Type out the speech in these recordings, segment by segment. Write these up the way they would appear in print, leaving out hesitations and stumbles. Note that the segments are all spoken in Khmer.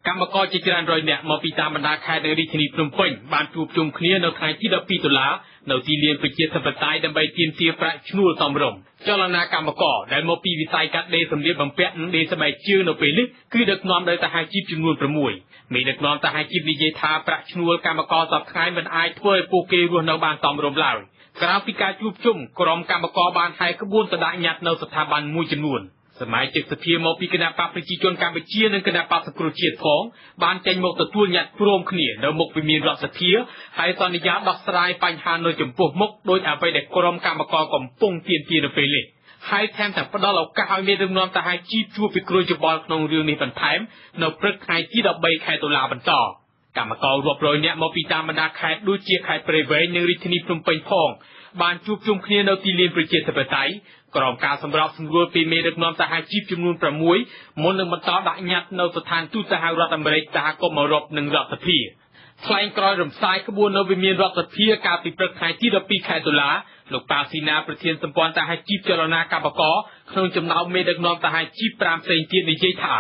កម្មករជាច្រើនរយនាក់មកពីតាមបណ្ដាខេត្តនៅរាជធានីភ្នំពេញបានជួបជុំគ្នានៅថ្ងៃទី12តុលានៅទីលានប្រជាធិបតេយ្យដើម្បីទាមទារប្រាក់ឈ្នួលសមរម្យចលនាកម្មករដែលមកពីវិស័យកាត់ដេរសម្លៀកបំពាក់និងដេរស្បែកជើងនៅពេលនេះគឺដឹកនាំដោយសហជីពចំនួន6មេដឹកនាំសហជីពនិយាយថាប្រាក់ឈ្នួលកម្មករសប្តាហ៍ថ្ងៃមិនអាចធ្វើឲ្យពួកគេរស់នៅបានសមរម្យឡើយក្រៅពីការជួបជុំក្រុមកម្មករបានហែកក្បួនទៅដាក់ញត្តិនៅស្ថាប័នមួយចំនួនសមាជិកសភាមកពីគណៈបកប្រជាជនកម្ពុជានិងគណៈបកសង្គ្រោះជាតិផងបានចេញមកទទួលញត្តិព្រមគ្នានៅមុខវិមានរដ្ឋសភាហើយសន្យាដោះស្រាយបញ្ហានៅចំពោះមុខដោយអ្វីដែលក្រុមកម្មករកំពុងទាមទារនៅពេលនេះហើយថែមទាំងផ្ដល់ឱកាសឲ្យមានរំនាំសហជីពជួបពិគ្រោះយោបល់ក្នុងរឿងនេះបន្ថែមនៅព្រឹកថ្ងៃទី13ខែតុលាបន្តកម្មកររាប់រយនាក់មកពីតាមបណ្ដាខេត្តដូចជាខេត្តព្រៃវែងនិងរាជធានីភ្នំពេញផងបានជួបជុំគ្នានៅទីលានប្រជាធិបតេយ្យក្រោមការសម្របសម្រួលពីមេដឹកនាំសហជីពចំនួន6មុននឹងបន្តដាក់ញត្តិនៅស្ថានទូតសហរដ្ឋអាមេរិកសហគមន៍អឺរ៉ុបនិងរដ្ឋសភាថ្លែងក្រោយរំសាយក្បួននៅវិមានរដ្ឋសភាកាលពីព្រឹកថ្ងៃទី12ខែតុលាលោកប៉ាស៊ីណាប្រធានសម្ព័ន្ធសហជីពចលនាកម្មករក្នុងចំណោមមេដឹកនាំសហជីព5ផ្សេងទៀតនិយាយថា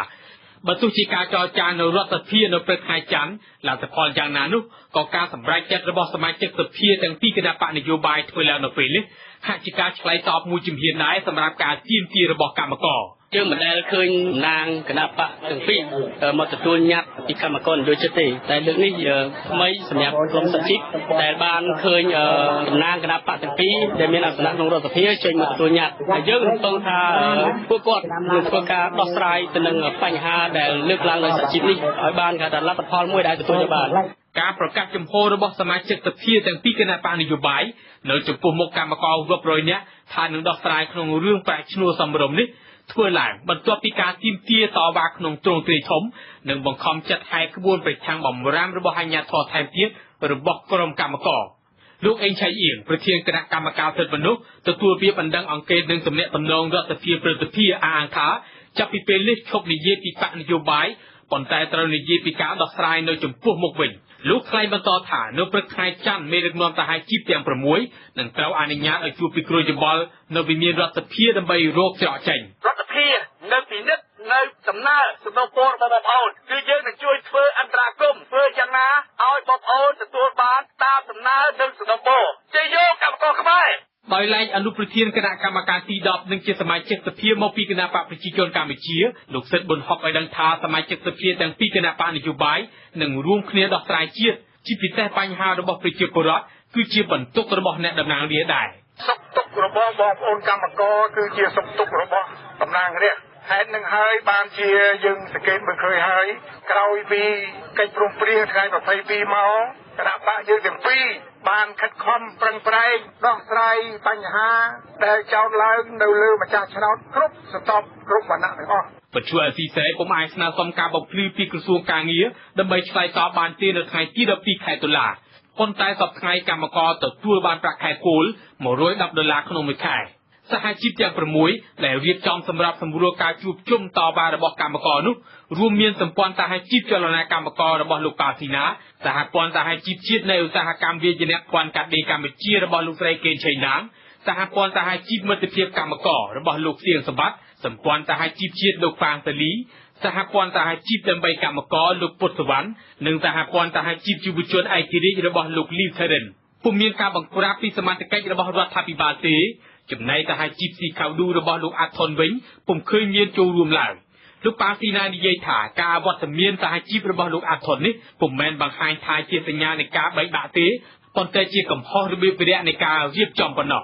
បើទោះជាការចរចានៅរដ្ឋសភានៅព្រឹកថ្ងៃច័ន្ទលទ្ធផលយ៉ាងណានោះក៏ការសម្រេចចិត្តរបស់សមាជិកសភាទាំងពីរគណៈបកនយោបាយធ្វើឡើងនៅពេលនេះហាក់ជាការឆ្លើយតបមួយជំហានដែរសម្រាប់ការទាមទាររបស់កម្មករយើងមិនដែលឃើញនាងគណៈបកទាំងពីរមកទទួលញត្តិពីកម្មករនយោជិតទេតែលើកនេះថ្មីសម្រាប់ក្រុមសហជីពដែលបានឃើញតំណាងគណៈបកទាំងពីរដែលមានអាសនៈក្នុងរដ្ឋសភាចេញមកទទួលញត្តិហើយយើងរំពឹងថាពួកគាត់នឹងធ្វើការដោះស្រាយទៅនឹងបញ្ហាដែលលើកឡើងដោយសហជីពនេះឲ្យបានគេថាលទ្ធផលមួយដែលទទួលយកបានការប្រកាសចំហរបស់សមាជិកសភាទាំងពីរគណៈបកនយោបាយនៅចំពោះមុខកម្មកររាប់រយនាក់ថានឹងដោះស្រាយក្នុងរឿងប្រាក់ឈ្នួលសមរម្យនេះធ្វើឡើងបន្ទាប់ពីការទាមទារតវ៉ាក្នុងទ្រង់ទ្រាយធំនិងបង្ខំចិត្តហែកក្បួនប្រឆាំងបំរាមរបស់អាជ្ញាធរថែមទៀតរបស់ក្រុមកម្មករលោកអេងឆៃអៀងប្រធានគណៈកម្មការសិទ្ធិមនុស្សទទួលពាក្យបណ្ដឹងអង្កេតនឹងទំនាក់ទំនងរដ្ឋសភាព្រឹទ្ធសភាអាងថាចាប់ពីពេលនេះឈប់និយាយពីបកនយោបាយប៉ុន្តែត្រូវនិយាយពីការដោះស្រាយនៅចំពោះមុខវិញលោកថ្លែងបន្តថានៅព្រឹកថ្ងៃច័ន្ទមេដឹកនាំសហជីពទាំង6នឹងត្រូវអនុញ្ញាតឲ្យជួបពិគ្រោះយោបល់នៅវិមានរដ្ឋសភាដើម្បីរកច្រកចេញរដ្ឋសភានៅពិនិត្យនៅដំណើរសំណុំពររបស់បងប្អូនគឺយើងនឹងជួយធ្វើអន្តរាគមន៍ធ្វើយ៉ាងណាឲ្យបងប្អូនទទួលបានតាមដំណើរនិងសំណុំពរជ័យយោកម្មករខ្មែរដោយឡែកអនុប្រធានគណៈកម្មការទី10និងជាសមាជិកសភាមកពីគណៈបកប្រជាជនកម្ពុជាលោកសិទ្ធិប៊ុនហុកឲ្យដឹងថាសមាជិកសភាទាំងពីរគណៈបកនយោបាយនឹងរួមគ្នាដោះស្រាយជាតិជាពិសេសបញ្ហារបស់ប្រជាពលរដ្ឋគឺជាបន្ទុករបស់អ្នកតំណាងរាស្ត្រដែរសុខទុក្ខរបស់បងប្អូនកម្មករគឺជាសុខទុក្ខរបស់តំណាងរាស្ត្រហេតុនឹងហើយបានជាយើងសង្កេតមើលឃើញហើយក្រោយពីកិច្ចព្រមព្រៀងថ្ងៃ22មកគណៈបកយើងទាំងពីរបានខិតខំប្រឹងប្រែងដោះស្រាយបញ្ហាដែលចោទឡើងនៅលើម្ចាស់ឆ្នោតគ្រប់ស្រទាប់គ្រប់វណ្ណៈទាំងអស់បច្ចុប្បន្នអស៊ីសេពុំអាចស្នើសុំការបំភ្លឺពីក្រសួងកាងារដើម្បីឆ្លើយតបបានទេនៅថ្ងៃទី12ខែតុលាប៉ុន្តែសប្តាហ៍ថ្ងៃកម្មករទទួលបានប្រាក់ខែគោល$110ក្នុងមួយខែសហជីពទាំង6ដែលរៀបចំសម្រាប់សម្រួលការជួបជុំតវ៉ារបស់កម្មករនោះរួមមានសម្ព័ន្ធសហជីពចលនាកម្មកររបស់លោកប៉ាស៊ីណាសហព័ន្ធសហជីពជាតិនៃឧស្សាហកម្មវាយនភ័ណ្ឌកាត់ដេរកម្ពុជារបស់លោកស្រីកេងឆៃណាងសហព័ន្ធសហជីពមិត្តភាពកម្មកររបស់លោកសៀងសម្បត្តិសម្ព័ន្ធសហជីពជាតិលោកប៉ាងតាលីសហព័ន្ធសហជីពដើម្បីកម្មករលោកពុទ្ធសវណ្ណនិងសហព័ន្ធសហជីពយុវជនឯករាជ្យរបស់លោកលីវថេរិនពុំមានការបង្ក្រាបពីសមត្ថកិច្ចរបស់រដ្ឋាភិបាលទេចំណែកសហជីពស៊ីខាវឌូរបស់លោកអាត់ថុនវិញពុំឃើញមានចូលរួមឡើយលោកប៉ាស៊ីណានិយាយថាការវត្តមានសហជីពរបស់លោកអាត់ថុននេះពុំមែនបង្ហាញថាជាសញ្ញានៃការបែកបាក់ទេប៉ុន្តែជាកំហុសរបៀបវិរៈនៃការរៀបចំប៉ុណ្ណោះ